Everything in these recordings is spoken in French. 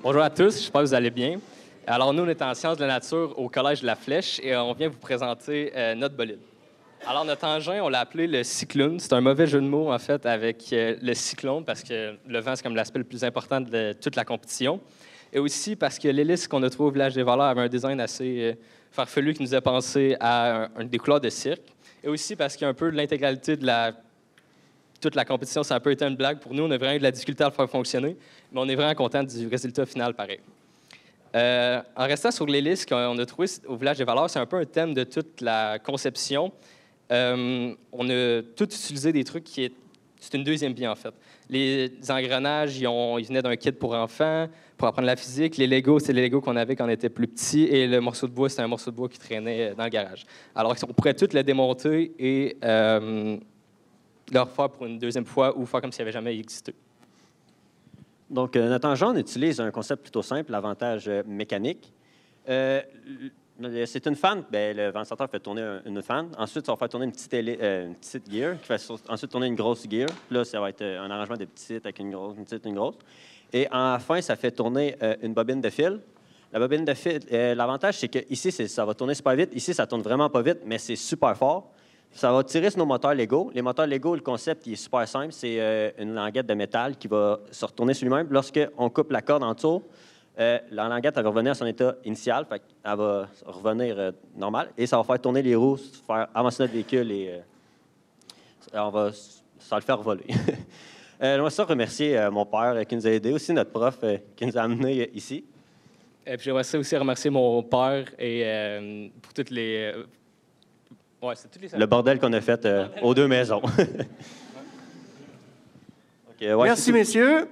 Bonjour à tous, j'espère que vous allez bien. Alors, nous, on est en sciences de la nature au Collège de la Flèche et on vient vous présenter notre bolide. Alors, notre engin, on l'a appelé le cyclone. C'est un mauvais jeu de mots, en fait, avec le cyclone, parce que le vent, c'est comme l'aspect le plus important de toute la compétition. Et aussi parce que l'hélice qu'on a trouvée au Village des Valeurs avait un design assez farfelu qui nous a pensé à des couleurs de cirque. Et aussi parce qu'il y a un peu de l'intégralité de toute la compétition, ça a un peu été une blague pour nous. On a vraiment eu de la difficulté à le faire fonctionner, mais on est vraiment content du résultat final pareil. En restant sur l'hélice qu'on a trouvé au Village des Valeurs, c'est un peu un thème de toute la conception. On a tout utilisé des trucs c'est une deuxième vie, en fait. Les engrenages, ils venaient d'un kit pour enfants, pour apprendre la physique. Les Legos, c'est les Legos qu'on avait quand on était plus petit. Et le morceau de bois, c'était un morceau de bois qui traînait dans le garage. Alors, on pourrait tout le démonter et le refaire pour une deuxième fois ou faire comme s'il n'avait jamais existé. Donc, notre engin, on utilise un concept plutôt simple, l'avantage mécanique. C'est une fan. Bien, le ventilateur fait tourner une fan. Ensuite, ça va faire tourner une petite gear qui va ensuite tourner une grosse gear. Puis là, ça va être un arrangement de petites avec une grosse, une petite, une grosse. Et enfin, ça fait tourner une bobine de fil. La bobine de fil, l'avantage, c'est qu'ici, ça va tourner super vite. Ici, ça tourne vraiment pas vite, mais c'est super fort. Ça va tirer sur nos moteurs Lego. Les moteurs Lego, le concept il est super simple. C'est une languette de métal qui va se retourner sur lui-même. Lorsqu'on coupe la corde en dessous, la languette elle va revenir à son état initial. Fait elle va revenir normal. Et ça va faire tourner les roues, faire avancer notre véhicule et ça va le faire voler. J'aimerais ça remercier mon père qui nous a aidés, aussi notre prof qui nous a amenés ici. Puis j'aimerais ça aussi remercier mon père et pour toutes les... ouais, c'est toutes les... Le bordel qu'on a fait aux deux maisons. Okay, ouais, merci, messieurs.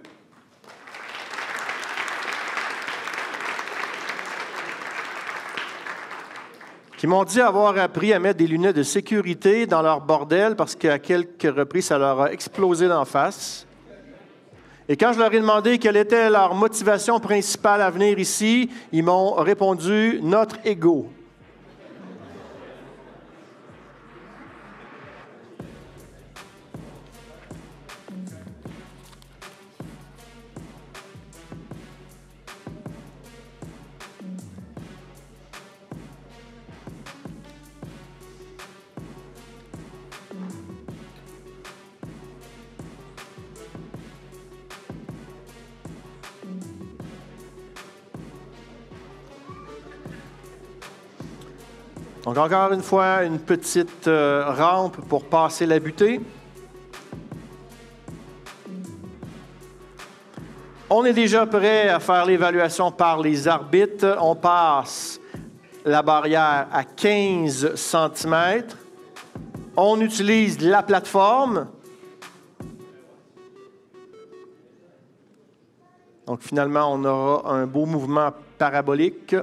Qui m'ont dit avoir appris à mettre des lunettes de sécurité dans leur bordel parce qu'à quelques reprises, ça leur a explosé d'en face. Et quand je leur ai demandé quelle était leur motivation principale à venir ici, ils m'ont répondu « notre ego ». Donc, encore une fois, une petite rampe pour passer la butée. On est déjà prêt à faire l'évaluation par les arbitres. On passe la barrière à 15 cm. On utilise la plateforme. Donc, finalement, on aura un beau mouvement parabolique.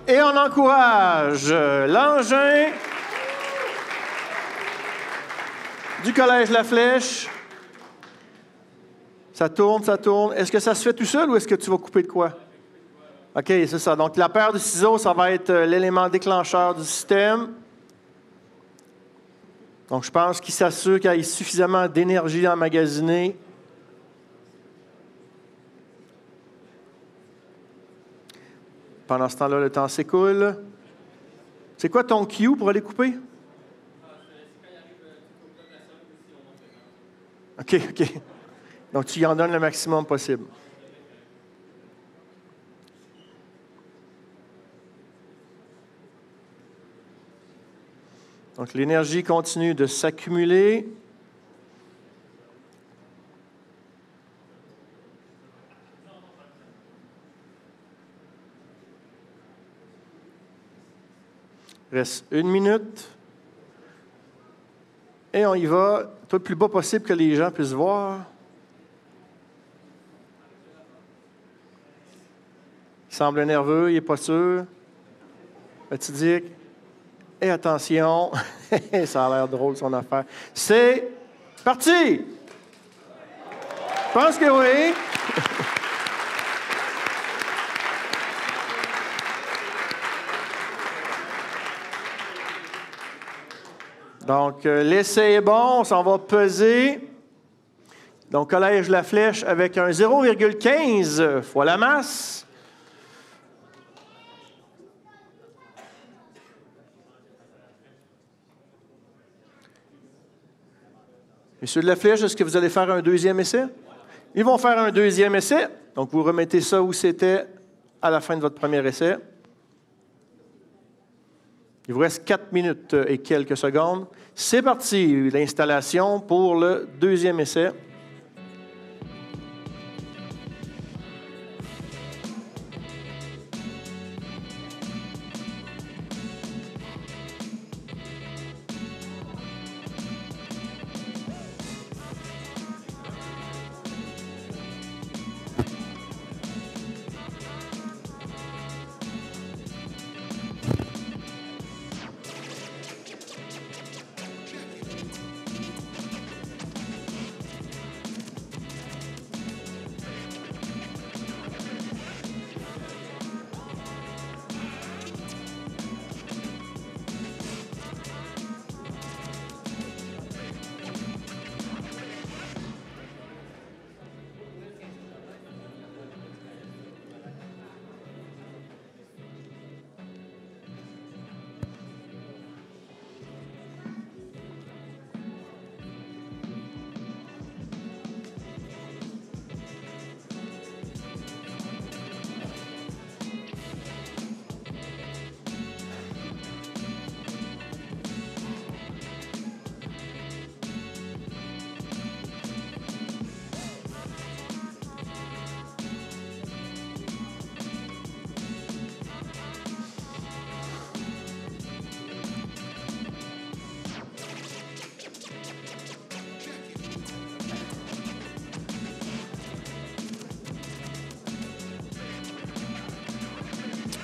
Et on encourage l'engin du Collège La Flèche. Ça tourne, ça tourne. Est-ce que ça se fait tout seul ou est-ce que tu vas couper de quoi? OK, c'est ça. Donc, la paire de ciseaux, ça va être l'élément déclencheur du système. Donc, je pense qu'il s'assure qu'il y ait suffisamment d'énergie emmagasinée. Pendant ce temps-là, le temps s'écoule. C'est quoi ton cue pour aller couper? OK, OK. Donc, tu y en donnes le maximum possible. Donc, l'énergie continue de s'accumuler. Reste 1 minute. Et on y va, tout le plus bas possible que les gens puissent voir. Il semble nerveux, il n'est pas sûr. Petit Dick. Et attention, ça a l'air drôle son affaire. C'est parti! Je pense que oui. Donc, l'essai est bon, on s'en va peser. Donc, Collège La Flèche avec un 0,15 fois la masse. Messieurs de La Flèche, est-ce que vous allez faire un deuxième essai? Ils vont faire un deuxième essai. Donc, vous remettez ça où c'était à la fin de votre premier essai. Il vous reste 4 minutes et quelques secondes. C'est parti, l'installation pour le deuxième essai.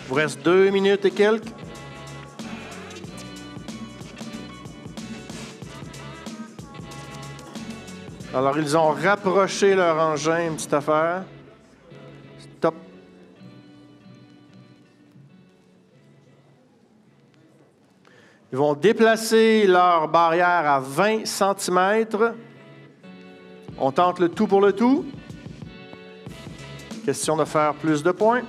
Il vous reste 2 minutes et quelques. Alors, ils ont rapproché leur engin, une petite affaire. Stop. Ils vont déplacer leur barrière à 20 cm. On tente le tout pour le tout. Question de faire plus de points.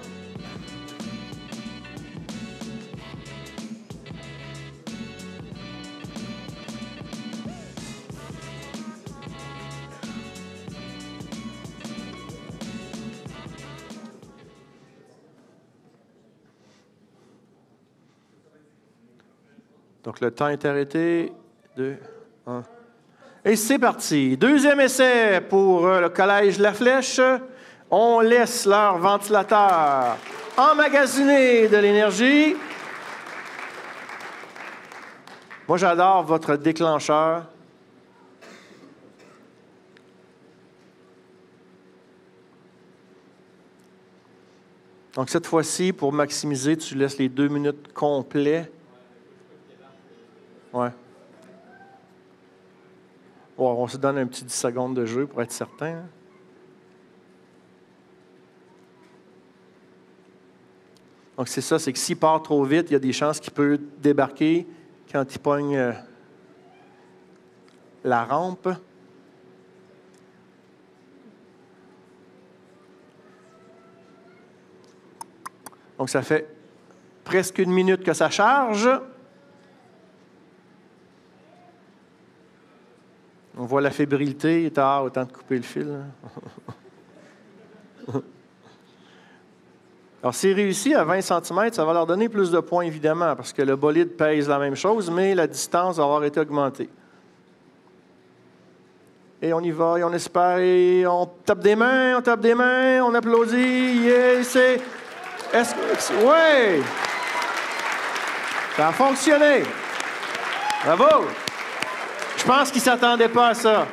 Donc, le temps est arrêté. 2, 1. Et c'est parti. Deuxième essai pour le Collège La Flèche. On laisse leur ventilateur emmagasiner de l'énergie. Moi, j'adore votre déclencheur. Donc, cette fois-ci, pour maximiser, tu laisses les 2 minutes complets. Ouais. Bon, on se donne un petit 10 secondes de jeu pour être certain. Hein? Donc, c'est ça, c'est que s'il part trop vite, il y a des chances qu'il peut débarquer quand il pogne la rampe. Donc, ça fait presque 1 minute que ça charge. On voit la fébrilité. Il est tard, autant de couper le fil. Alors, s'il réussit à 20 cm, ça va leur donner plus de points, évidemment, parce que le bolide pèse la même chose, mais la distance va avoir été augmentée. Et on y va, et on espère, et on tape des mains, on applaudit. Yeah, c'est... Oui! Ça a fonctionné! Bravo! Je pense qu'ils ne s'attendaient pas à ça.